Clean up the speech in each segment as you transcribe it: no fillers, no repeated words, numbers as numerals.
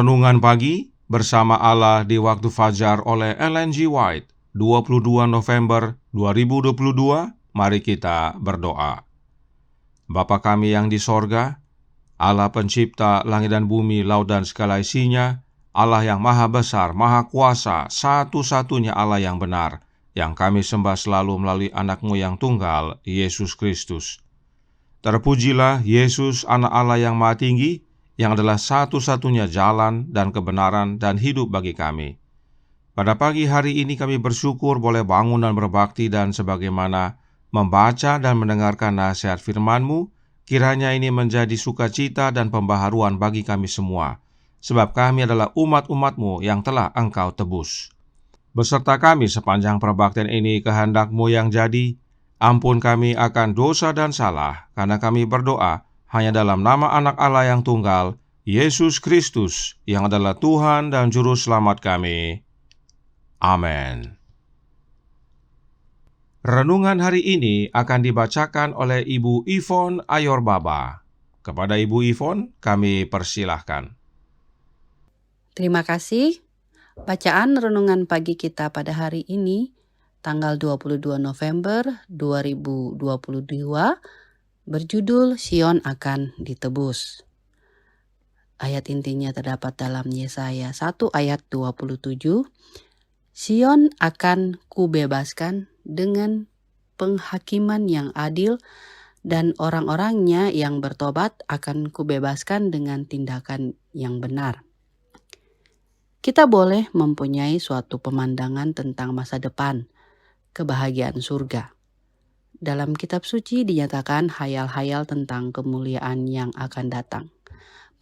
Renungan Pagi bersama Allah di Waktu Fajar oleh Ellen G. White, 22 November 2022. Mari kita berdoa. Bapa kami yang di sorga, Allah pencipta langit dan bumi, laut dan segala isinya, Allah yang maha besar, maha kuasa, satu-satunya Allah yang benar, yang kami sembah selalu melalui anak-Mu yang tunggal, Yesus Kristus. Terpujilah Yesus, anak Allah yang maha tinggi, yang adalah satu-satunya jalan dan kebenaran dan hidup bagi kami. Pada pagi hari ini kami bersyukur boleh bangun dan berbakti, dan sebagaimana membaca dan mendengarkan nasihat firman-Mu, kiranya ini menjadi sukacita dan pembaharuan bagi kami semua, sebab kami adalah umat-umat-Mu yang telah Engkau tebus. Beserta kami sepanjang perbaktian ini, kehendak-Mu yang jadi. Ampun kami akan dosa dan salah, karena kami berdoa hanya dalam nama anak Allah yang tunggal, Yesus Kristus, yang adalah Tuhan dan Juru Selamat kami. Amin. Renungan hari ini akan dibacakan oleh Ibu Yvonne Ayorbaba. Kepada Ibu Yvonne, kami persilahkan. Terima kasih. Bacaan renungan pagi kita pada hari ini, tanggal 22 November 2022, berjudul Sion akan ditebus. Ayat intinya terdapat dalam Yesaya 1 ayat 27. Sion akan kubebaskan dengan penghakiman yang adil, dan orang-orangnya yang bertobat akan kubebaskan dengan tindakan yang benar. Kita boleh mempunyai suatu pemandangan tentang masa depan, kebahagiaan surga. Dalam kitab suci dinyatakan hayal-hayal tentang kemuliaan yang akan datang,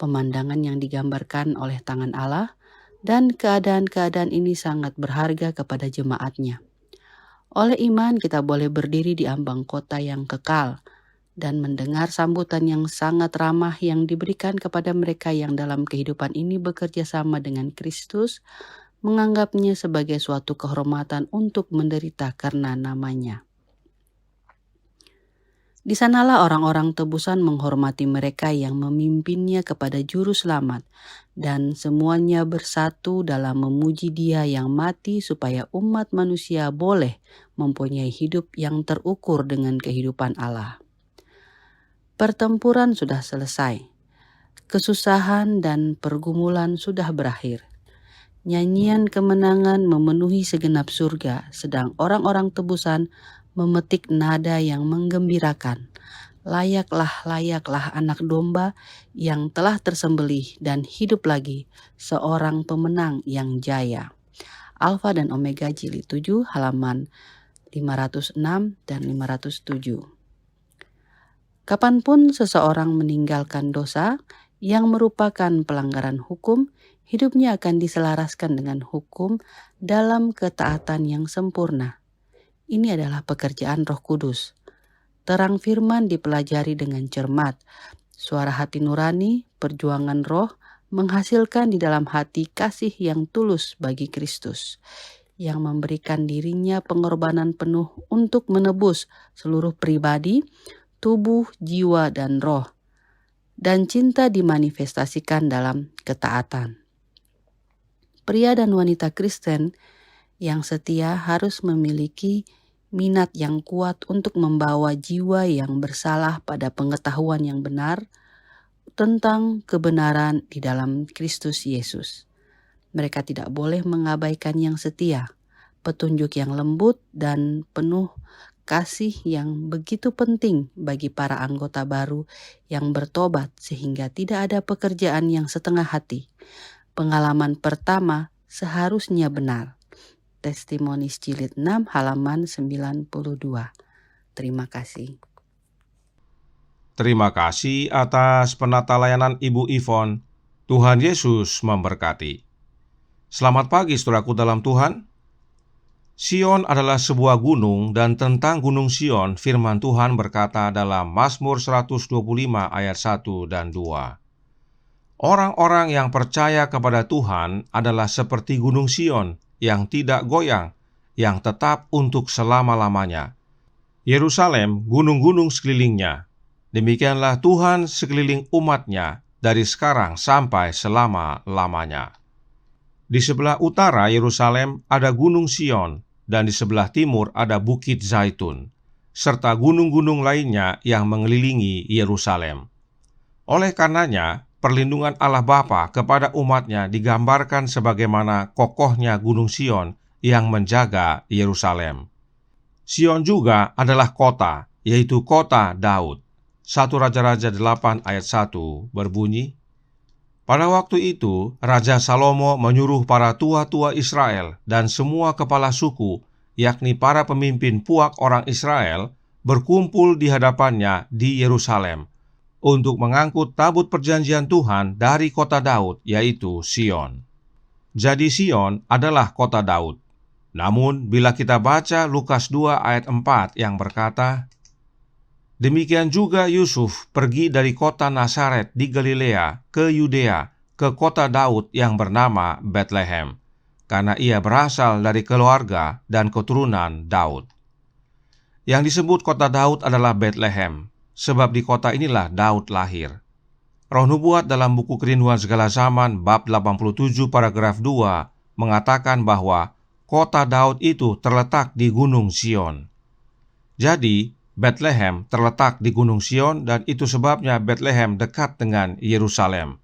pemandangan yang digambarkan oleh tangan Allah, dan keadaan-keadaan ini sangat berharga kepada jemaatnya. Oleh iman kita boleh berdiri di ambang kota yang kekal, dan mendengar sambutan yang sangat ramah yang diberikan kepada mereka yang dalam kehidupan ini bekerja sama dengan Kristus, menganggapnya sebagai suatu kehormatan untuk menderita karena namanya. Di sanalah orang-orang tebusan menghormati mereka yang memimpinnya kepada Juru Selamat, dan semuanya bersatu dalam memuji Dia yang mati supaya umat manusia boleh mempunyai hidup yang terukur dengan kehidupan Allah. Pertempuran sudah selesai, kesusahan dan pergumulan sudah berakhir. Nyanyian kemenangan memenuhi segenap surga, sedang orang-orang tebusan memetik nada yang menggembirakan. Layaklah, layaklah anak domba yang telah tersembelih dan hidup lagi, seorang pemenang yang jaya. Alfa dan Omega jilid 7 halaman 506 dan 507. Kapanpun seseorang meninggalkan dosa yang merupakan pelanggaran hukum, hidupnya akan diselaraskan dengan hukum dalam ketaatan yang sempurna. Ini adalah pekerjaan Roh Kudus. Terang firman dipelajari dengan cermat. Suara hati nurani, perjuangan roh, menghasilkan di dalam hati kasih yang tulus bagi Kristus, yang memberikan dirinya pengorbanan penuh untuk menebus seluruh pribadi, tubuh, jiwa, dan roh. Dan cinta dimanifestasikan dalam ketaatan. Pria dan wanita Kristen yang setia harus memiliki minat yang kuat untuk membawa jiwa yang bersalah pada pengetahuan yang benar tentang kebenaran di dalam Kristus Yesus. Mereka tidak boleh mengabaikan yang setia, petunjuk yang lembut dan penuh kasih yang begitu penting bagi para anggota baru yang bertobat, sehingga tidak ada pekerjaan yang setengah hati. Pengalaman pertama seharusnya benar. Testimonis jilid 6 halaman 92. Terima kasih. Terima kasih atas penata layanan Ibu Yvonne. Tuhan Yesus memberkati. Selamat pagi saudaraku dalam Tuhan. Sion adalah sebuah gunung, dan tentang gunung Sion firman Tuhan berkata dalam Mazmur 125 ayat 1 dan 2. Orang-orang yang percaya kepada Tuhan adalah seperti gunung Sion yang tidak goyang, yang tetap untuk selama-lamanya. Yerusalem, gunung-gunung sekelilingnya. Demikianlah Tuhan sekeliling umat-Nya dari sekarang sampai selama-lamanya. Di sebelah utara Yerusalem ada Gunung Sion, dan di sebelah timur ada Bukit Zaitun, serta gunung-gunung lainnya yang mengelilingi Yerusalem. Oleh karenanya, perlindungan Allah Bapa kepada umatnya digambarkan sebagaimana kokohnya Gunung Sion yang menjaga Yerusalem. Sion juga adalah kota, yaitu kota Daud. 1 Raja-Raja 8 ayat 1 berbunyi, pada waktu itu, Raja Salomo menyuruh para tua-tua Israel dan semua kepala suku, yakni para pemimpin puak orang Israel, berkumpul di hadapannya di Yerusalem untuk mengangkut tabut perjanjian Tuhan dari kota Daud, yaitu Sion. Jadi Sion adalah kota Daud. Namun, bila kita baca Lukas 2 ayat 4 yang berkata, demikian juga Yusuf pergi dari kota Nazaret di Galilea ke Yudea, ke kota Daud yang bernama Betlehem, karena ia berasal dari keluarga dan keturunan Daud. Yang disebut kota Daud adalah Betlehem, sebab di kota inilah Daud lahir. Roh Nubuat dalam buku Kerinduan Segala Zaman bab 87 paragraf 2 mengatakan bahwa kota Daud itu terletak di Gunung Sion. Jadi, Betlehem terletak di Gunung Sion, dan itu sebabnya Betlehem dekat dengan Yerusalem.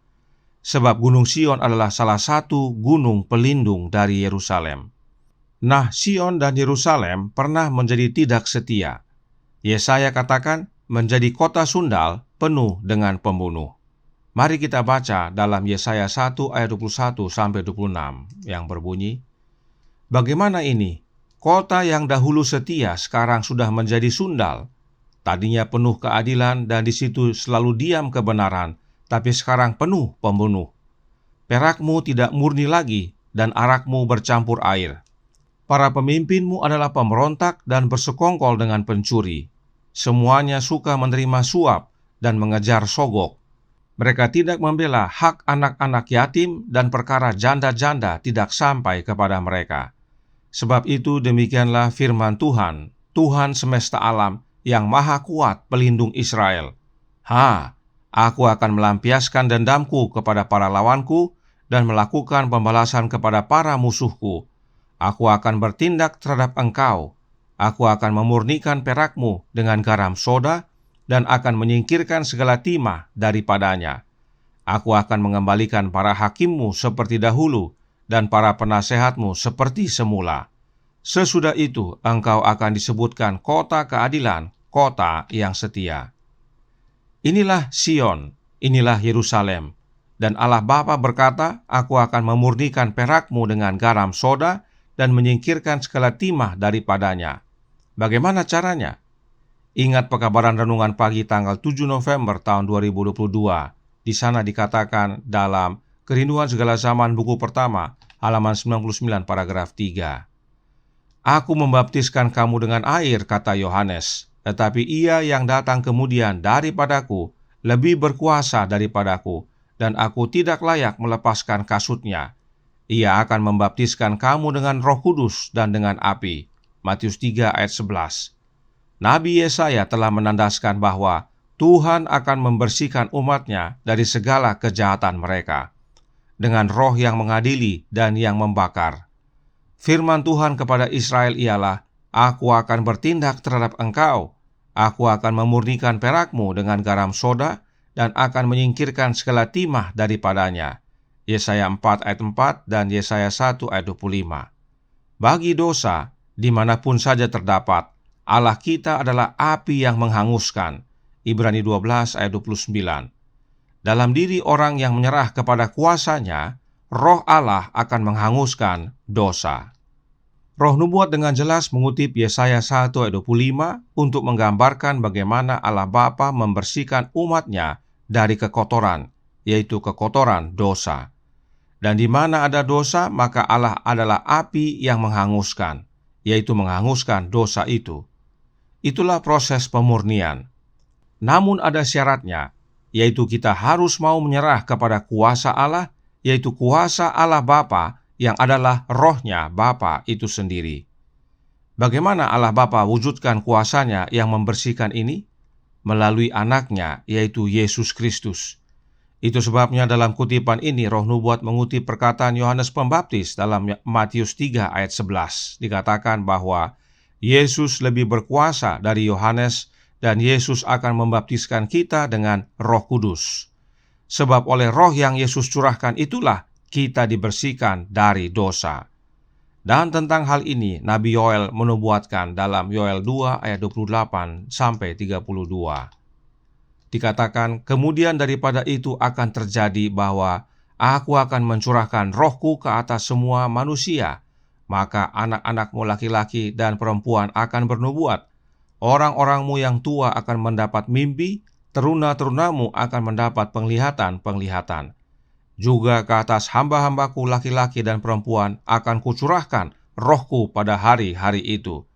Sebab Gunung Sion adalah salah satu gunung pelindung dari Yerusalem. Nah, Sion dan Yerusalem pernah menjadi tidak setia. Yesaya katakan menjadi kota sundal penuh dengan pembunuh. Mari kita baca dalam Yesaya 1 ayat 21-26 yang berbunyi, bagaimana ini? Kota yang dahulu setia sekarang sudah menjadi sundal. Tadinya penuh keadilan dan di situ selalu diam kebenaran, tapi sekarang penuh pembunuh. Perakmu tidak murni lagi dan arakmu bercampur air. Para pemimpinmu adalah pemberontak dan bersekongkol dengan pencuri. Semuanya suka menerima suap dan mengejar sogok. Mereka tidak membela hak anak-anak yatim dan perkara janda-janda tidak sampai kepada mereka. Sebab itu demikianlah firman Tuhan, Tuhan semesta alam yang maha kuat pelindung Israel. Aku akan melampiaskan dendamku kepada para lawanku dan melakukan pembalasan kepada para musuhku. Aku akan bertindak terhadap engkau. Aku akan memurnikan perakmu dengan garam soda dan akan menyingkirkan segala timah daripadanya. Aku akan mengembalikan para hakimmu seperti dahulu dan para penasehatmu seperti semula. Sesudah itu engkau akan disebutkan kota keadilan, kota yang setia. Inilah Sion, inilah Yerusalem. Dan Allah Bapa berkata, aku akan memurnikan perakmu dengan garam soda dan menyingkirkan segala timah daripadanya. Bagaimana caranya? Ingat pekabaran renungan pagi tanggal 7 November tahun 2022. Di sana dikatakan dalam Kerinduan Segala Zaman buku pertama, halaman 99 paragraf 3. Aku membaptiskan kamu dengan air, kata Yohanes, tetapi ia yang datang kemudian daripadaku lebih berkuasa daripadaku, dan aku tidak layak melepaskan kasutnya. Ia akan membaptiskan kamu dengan Roh Kudus dan dengan api. Matius 3 ayat 11. Nabi Yesaya telah menandaskan bahwa Tuhan akan membersihkan umatnya dari segala kejahatan mereka, dengan roh yang mengadili dan yang membakar. Firman Tuhan kepada Israel ialah, aku akan bertindak terhadap engkau. Aku akan memurnikan perakmu dengan garam soda dan akan menyingkirkan segala timah daripadanya. Yesaya 4 ayat 4 dan Yesaya 1 ayat 25. Bagi dosa, dimanapun saja terdapat, Allah kita adalah api yang menghanguskan. Ibrani 12 ayat 29. Dalam diri orang yang menyerah kepada kuasanya, Roh Allah akan menghanguskan dosa. Roh Nubuat dengan jelas mengutip Yesaya 1 ayat 25 untuk menggambarkan bagaimana Allah Bapa membersihkan umatnya dari kekotoran, yaitu kekotoran dosa. Dan di mana ada dosa, maka Allah adalah api yang menghanguskan, yaitu menghanguskan dosa itu. Itulah proses pemurnian. Namun ada syaratnya, yaitu kita harus mau menyerah kepada kuasa Allah, yaitu kuasa Allah Bapa yang adalah rohnya Bapa itu sendiri. Bagaimana Allah Bapa wujudkan kuasanya yang membersihkan ini? Melalui anaknya, yaitu Yesus Kristus. Itu sebabnya dalam kutipan ini Roh Nubuat mengutip perkataan Yohanes Pembaptis dalam Matius 3 ayat 11. Dikatakan bahwa Yesus lebih berkuasa dari Yohanes dan Yesus akan membaptiskan kita dengan Roh Kudus. Sebab oleh Roh yang Yesus curahkan itulah kita dibersihkan dari dosa. Dan tentang hal ini Nabi Yoel menubuatkan dalam Yoel 2 ayat 28 sampai 32. Dikatakan, kemudian daripada itu akan terjadi bahwa aku akan mencurahkan rohku ke atas semua manusia. Maka anak-anakmu laki-laki dan perempuan akan bernubuat. Orang-orangmu yang tua akan mendapat mimpi, teruna-terunamu akan mendapat penglihatan-penglihatan. Juga ke atas hamba-hambaku laki-laki dan perempuan akan kucurahkan rohku pada hari-hari itu.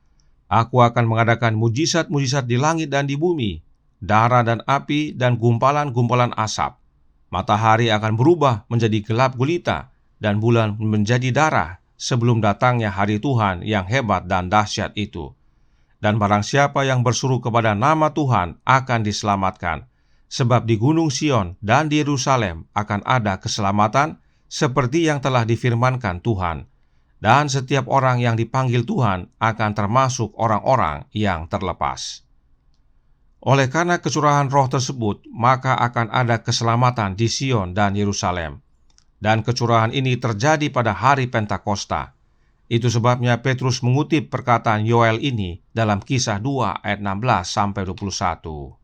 Aku akan mengadakan mujizat-mujizat di langit dan di bumi, darah dan api dan gumpalan-gumpalan asap. Matahari akan berubah menjadi gelap gulita dan bulan menjadi darah sebelum datangnya hari Tuhan yang hebat dan dahsyat itu. Dan barang siapa yang berseru kepada nama Tuhan akan diselamatkan. Sebab di Gunung Sion dan di Yerusalem akan ada keselamatan seperti yang telah difirmankan Tuhan. Dan setiap orang yang dipanggil Tuhan akan termasuk orang-orang yang terlepas. Oleh karena kecurahan roh tersebut, maka akan ada keselamatan di Sion dan Yerusalem. Dan kecurahan ini terjadi pada hari Pentakosta. Itu sebabnya Petrus mengutip perkataan Yoel ini dalam Kisah 2 ayat 16 sampai 21.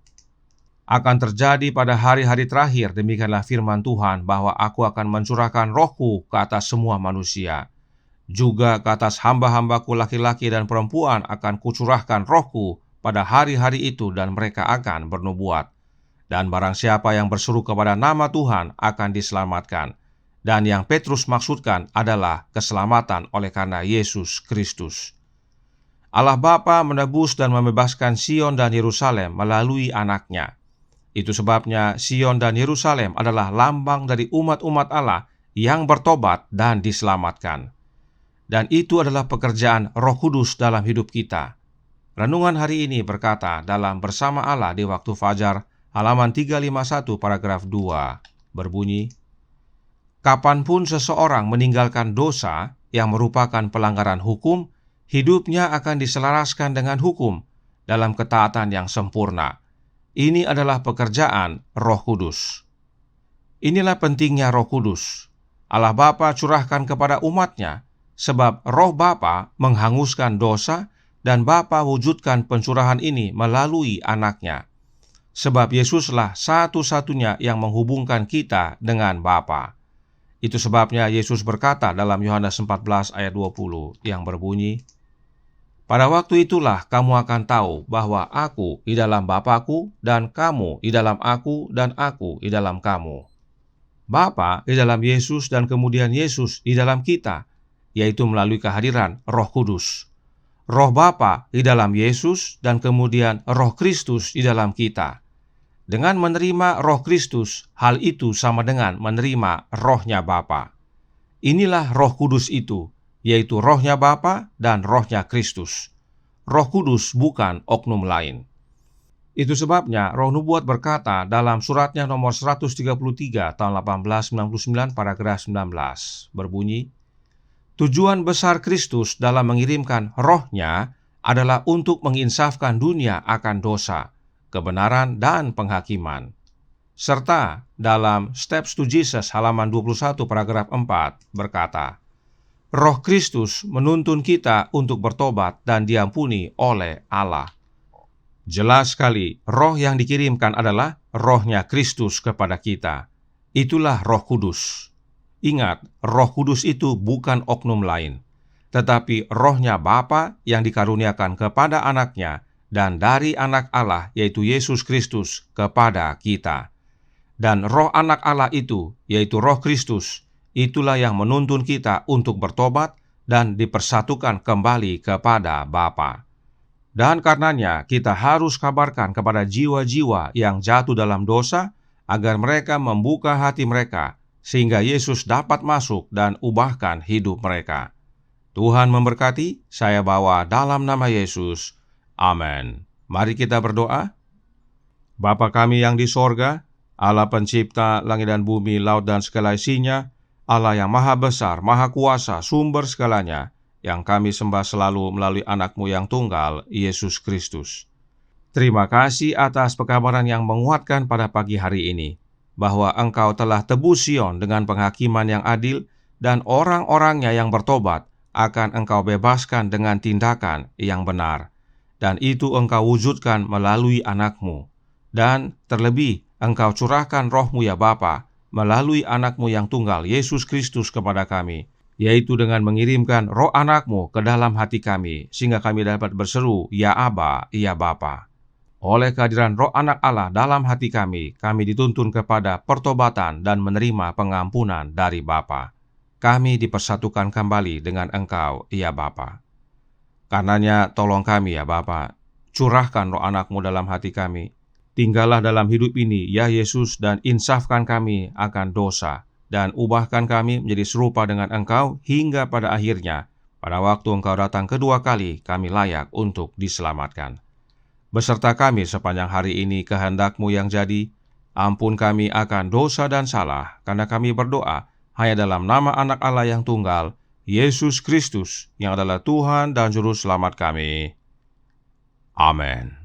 Akan terjadi pada hari-hari terakhir, demikianlah firman Tuhan, bahwa aku akan mencurahkan rohku ke atas semua manusia. Juga ke atas hamba-hambaku laki-laki dan perempuan akan kucurahkan rohku pada hari-hari itu dan mereka akan bernubuat. Dan barang siapa yang berseru kepada nama Tuhan akan diselamatkan. Dan yang Petrus maksudkan adalah keselamatan oleh karena Yesus Kristus. Allah Bapa menebus dan membebaskan Sion dan Yerusalem melalui anaknya. Itu sebabnya Sion dan Yerusalem adalah lambang dari umat-umat Allah yang bertobat dan diselamatkan. Dan itu adalah pekerjaan Roh Kudus dalam hidup kita. Renungan hari ini berkata dalam Bersama Allah di Waktu Fajar, halaman 351 paragraf 2, berbunyi, kapanpun seseorang meninggalkan dosa yang merupakan pelanggaran hukum, hidupnya akan diselaraskan dengan hukum dalam ketaatan yang sempurna. Ini adalah pekerjaan Roh Kudus. Inilah pentingnya Roh Kudus. Allah Bapa curahkan kepada umatnya, sebab Roh Bapa menghanguskan dosa, dan Bapa wujudkan pencurahan ini melalui anaknya. Sebab Yesuslah satu-satunya yang menghubungkan kita dengan Bapa. Itu sebabnya Yesus berkata dalam Yohanes 14 ayat 20 yang berbunyi, pada waktu itulah kamu akan tahu bahwa aku di dalam Bapa-Ku dan kamu di dalam aku dan aku di dalam kamu. Bapa di dalam Yesus dan kemudian Yesus di dalam kita, yaitu melalui kehadiran Roh Kudus. Roh Bapa di dalam Yesus dan kemudian Roh Kristus di dalam kita. Dengan menerima Roh Kristus, hal itu sama dengan menerima rohnya Bapa. Inilah Roh Kudus itu, yaitu rohnya Bapa dan rohnya Kristus. Roh Kudus bukan oknum lain. Itu sebabnya Roh Nubuat berkata dalam suratnya nomor 133 tahun 1899 paragraf 19, berbunyi, tujuan besar Kristus dalam mengirimkan rohnya adalah untuk menginsafkan dunia akan dosa, kebenaran dan penghakiman. Serta dalam Steps to Jesus halaman 21 paragraf 4 berkata, Roh Kristus menuntun kita untuk bertobat dan diampuni oleh Allah. Jelas sekali, roh yang dikirimkan adalah rohnya Kristus kepada kita. Itulah Roh Kudus. Ingat, Roh Kudus itu bukan oknum lain, tetapi rohnya Bapa yang dikaruniakan kepada anaknya dan dari anak Allah yaitu Yesus Kristus kepada kita. Dan roh anak Allah itu, yaitu Roh Kristus, itulah yang menuntun kita untuk bertobat dan dipersatukan kembali kepada Bapa. Dan karenanya kita harus kabarkan kepada jiwa-jiwa yang jatuh dalam dosa agar mereka membuka hati mereka sehingga Yesus dapat masuk dan ubahkan hidup mereka. Tuhan memberkati, saya bawa dalam nama Yesus. Amin. Mari kita berdoa. Bapa kami yang di sorga, Allah pencipta langit dan bumi, laut dan segala isinya, Allah yang maha besar, maha kuasa, sumber segalanya, yang kami sembah selalu melalui anak-Mu yang tunggal, Yesus Kristus. Terima kasih atas pekabaran yang menguatkan pada pagi hari ini, bahwa Engkau telah tebus Sion dengan penghakiman yang adil, dan orang-orangnya yang bertobat akan Engkau bebaskan dengan tindakan yang benar. Dan itu Engkau wujudkan melalui anak-Mu. Dan terlebih, Engkau curahkan Roh-Mu ya Bapa, melalui anak-Mu yang tunggal, Yesus Kristus kepada kami, yaitu dengan mengirimkan Roh anak-Mu ke dalam hati kami, sehingga kami dapat berseru, Ya Aba, Ya Bapa. Oleh kehadiran Roh Anak Allah dalam hati kami dituntun kepada pertobatan dan menerima pengampunan dari Bapa. Kami dipersatukan kembali dengan Engkau, ya Bapa. Karenanya tolong kami ya Bapa, curahkan Roh Anak-Mu dalam hati kami. Tinggallah dalam hidup ini, ya Yesus, dan insafkan kami akan dosa, dan ubahkan kami menjadi serupa dengan Engkau hingga pada akhirnya, pada waktu Engkau datang kedua kali, kami layak untuk diselamatkan. Beserta kami sepanjang hari ini kehendak-Mu yang jadi, ampun kami akan dosa dan salah, karena kami berdoa hanya dalam nama Anak Allah yang tunggal, Yesus Kristus, yang adalah Tuhan dan Juru Selamat kami. Amin.